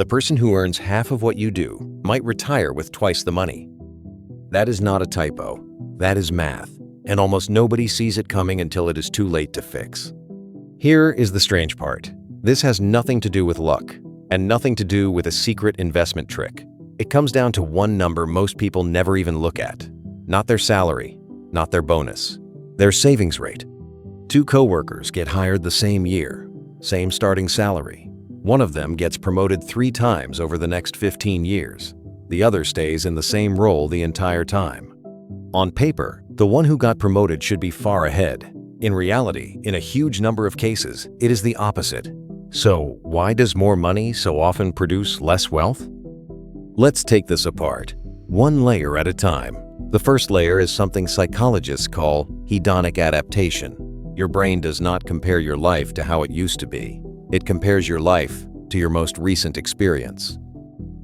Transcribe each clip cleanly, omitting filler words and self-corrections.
The person who earns half of what you do might retire with twice the money. That is not a typo. That is math, and almost nobody sees it coming until it is too late to fix. Here is the strange part. This has nothing to do with luck, and nothing to do with a secret investment trick. It comes down to one number most people never even look at. Not their salary, not their bonus, their savings rate. Two coworkers get hired the same year, same starting salary. One of them gets promoted 3 times over the next 15 years. The other stays in the same role the entire time. On paper, the one who got promoted should be far ahead. In reality, in a huge number of cases, it is the opposite. So, why does more money so often produce less wealth? Let's take this apart, one layer at a time. The first layer is something psychologists call hedonic adaptation. Your brain does not compare your life to how it used to be. It compares your life to your most recent experience.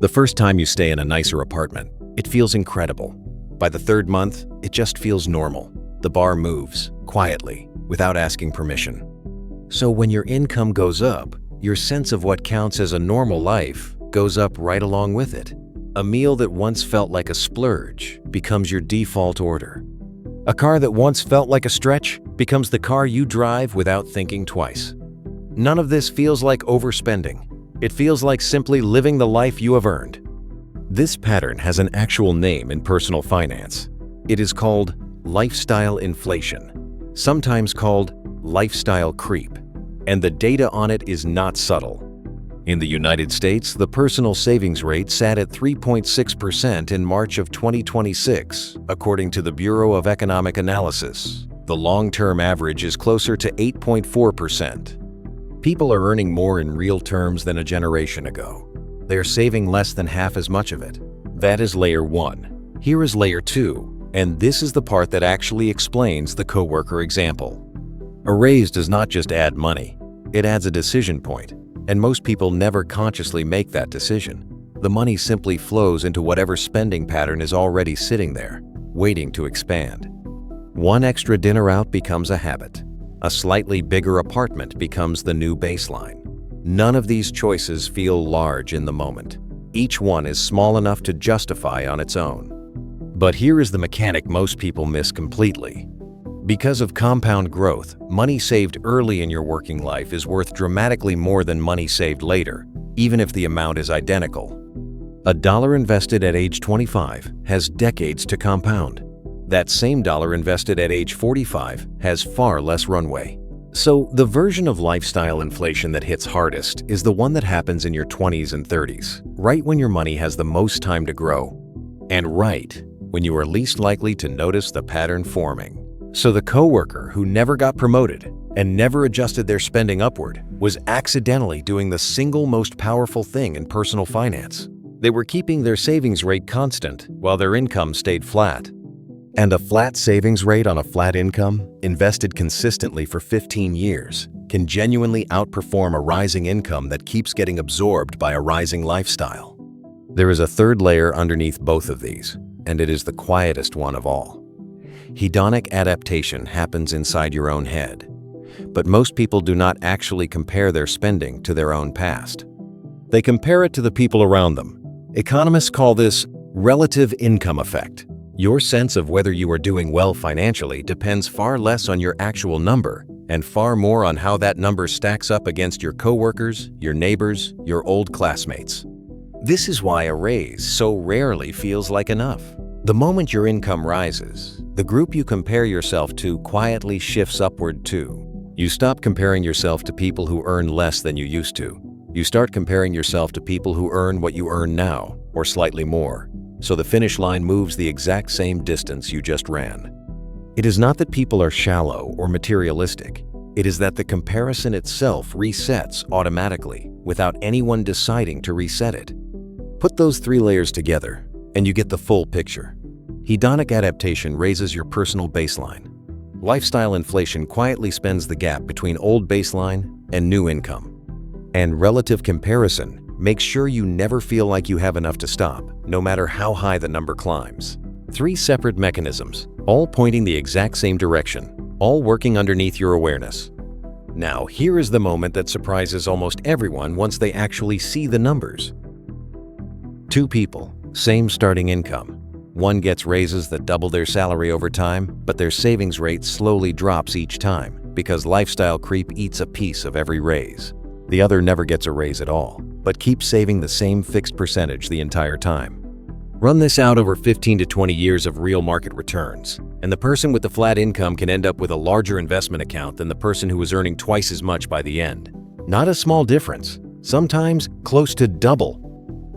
The first time you stay in a nicer apartment, it feels incredible. By the 3rd month, it just feels normal. The bar moves, quietly, without asking permission. So when your income goes up, your sense of what counts as a normal life goes up right along with it. A meal that once felt like a splurge becomes your default order. A car that once felt like a stretch becomes the car you drive without thinking twice. None of this feels like overspending. It feels like simply living the life you have earned. This pattern has an actual name in personal finance. It is called lifestyle inflation, sometimes called lifestyle creep, and the data on it is not subtle. In the United States, the personal savings rate sat at 3.6% in March of 2026, according to the Bureau of Economic Analysis. The long-term average is closer to 8.4%. People are earning more in real terms than a generation ago. They are saving less than half as much of it. That is layer 1. Here is layer 2, and this is the part that actually explains the coworker example. A raise does not just add money, it adds a decision point, and most people never consciously make that decision. The money simply flows into whatever spending pattern is already sitting there, waiting to expand. One extra dinner out becomes a habit. A slightly bigger apartment becomes the new baseline. None of these choices feel large in the moment. Each one is small enough to justify on its own. But here is the mechanic most people miss completely. Because of compound growth, money saved early in your working life is worth dramatically more than money saved later, even if the amount is identical. A dollar invested at age 25 has decades to compound. That same dollar invested at age 45 has far less runway. So the version of lifestyle inflation that hits hardest is the one that happens in your 20s and 30s, right when your money has the most time to grow, and right when you are least likely to notice the pattern forming. So the coworker who never got promoted and never adjusted their spending upward was accidentally doing the single most powerful thing in personal finance. They were keeping their savings rate constant while their income stayed flat. And a flat savings rate on a flat income, invested consistently for 15 years, can genuinely outperform a rising income that keeps getting absorbed by a rising lifestyle. There is a third layer underneath both of these, and it is the quietest one of all. Hedonic adaptation happens inside your own head, but most people do not actually compare their spending to their own past. They compare it to the people around them. Economists call this relative income effect. Your sense of whether you are doing well financially depends far less on your actual number and far more on how that number stacks up against your coworkers, your neighbors, your old classmates. This is why a raise so rarely feels like enough. The moment your income rises, the group you compare yourself to quietly shifts upward too. You stop comparing yourself to people who earn less than you used to. You start comparing yourself to people who earn what you earn now, or slightly more. So the finish line moves the exact same distance you just ran. It is not that people are shallow or materialistic. It is that the comparison itself resets automatically without anyone deciding to reset it. Put those 3 layers together, and you get the full picture. Hedonic adaptation raises your personal baseline. Lifestyle inflation quietly spends the gap between old baseline and new income. And relative comparison makes sure you never feel like you have enough to stop, no matter how high the number climbs. 3 separate mechanisms, all pointing the exact same direction, all working underneath your awareness. Now, here is the moment that surprises almost everyone once they actually see the numbers. Two people, same starting income. One gets raises that double their salary over time, but their savings rate slowly drops each time because lifestyle creep eats a piece of every raise. The other never gets a raise at all, but keeps saving the same fixed percentage the entire time. Run this out over 15 to 20 years of real market returns, and the person with the flat income can end up with a larger investment account than the person who was earning twice as much by the end. Not a small difference, sometimes close to double.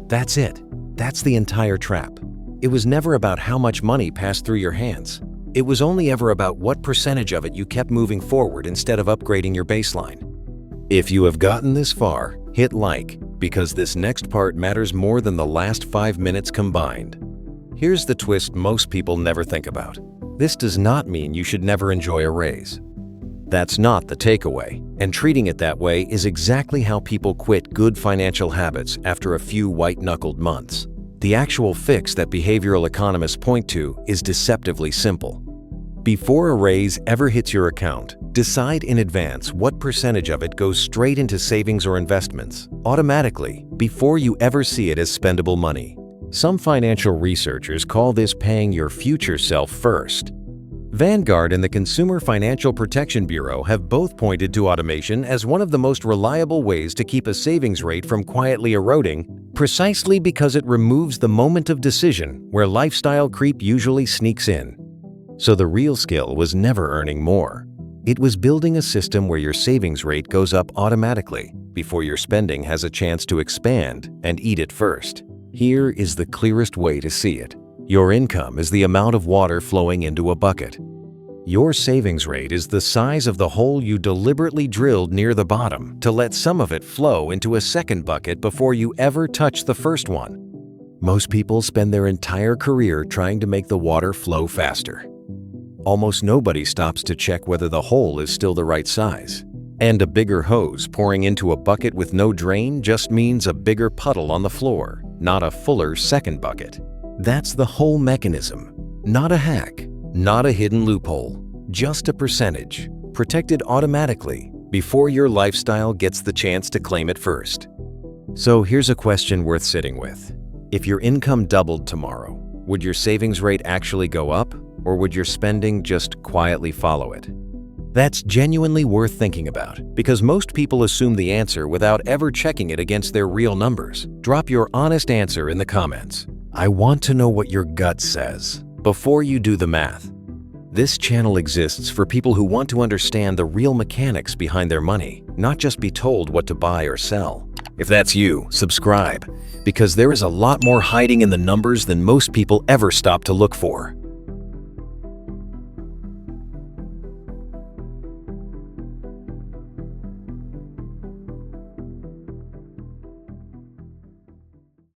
That's it. That's the entire trap. It was never about how much money passed through your hands. It was only ever about what percentage of it you kept moving forward instead of upgrading your baseline. If you have gotten this far, hit like, because this next part matters more than the last 5 minutes combined. Here's the twist most people never think about. This does not mean you should never enjoy a raise. That's not the takeaway, and treating it that way is exactly how people quit good financial habits after a few white-knuckled months. The actual fix that behavioral economists point to is deceptively simple. Before a raise ever hits your account, decide in advance what percentage of it goes straight into savings or investments, automatically, before you ever see it as spendable money. Some financial researchers call this paying your future self first. Vanguard and the Consumer Financial Protection Bureau have both pointed to automation as one of the most reliable ways to keep a savings rate from quietly eroding, precisely because it removes the moment of decision where lifestyle creep usually sneaks in. So the real skill was never earning more. It was building a system where your savings rate goes up automatically before your spending has a chance to expand and eat it first. Here is the clearest way to see it. Your income is the amount of water flowing into a bucket. Your savings rate is the size of the hole you deliberately drilled near the bottom to let some of it flow into a second bucket before you ever touch the first one. Most people spend their entire career trying to make the water flow faster. Almost nobody stops to check whether the hole is still the right size. And a bigger hose pouring into a bucket with no drain just means a bigger puddle on the floor, not a fuller second bucket. That's the whole mechanism. Not a hack, not a hidden loophole, just a percentage, protected automatically before your lifestyle gets the chance to claim it first. So here's a question worth sitting with. If your income doubled tomorrow, would your savings rate actually go up, or would your spending just quietly follow it? That's genuinely worth thinking about, because most people assume the answer without ever checking it against their real numbers. Drop your honest answer in the comments. I want to know what your gut says before you do the math. This channel exists for people who want to understand the real mechanics behind their money, not just be told what to buy or sell. If that's you, subscribe, because there is a lot more hiding in the numbers than most people ever stop to look for.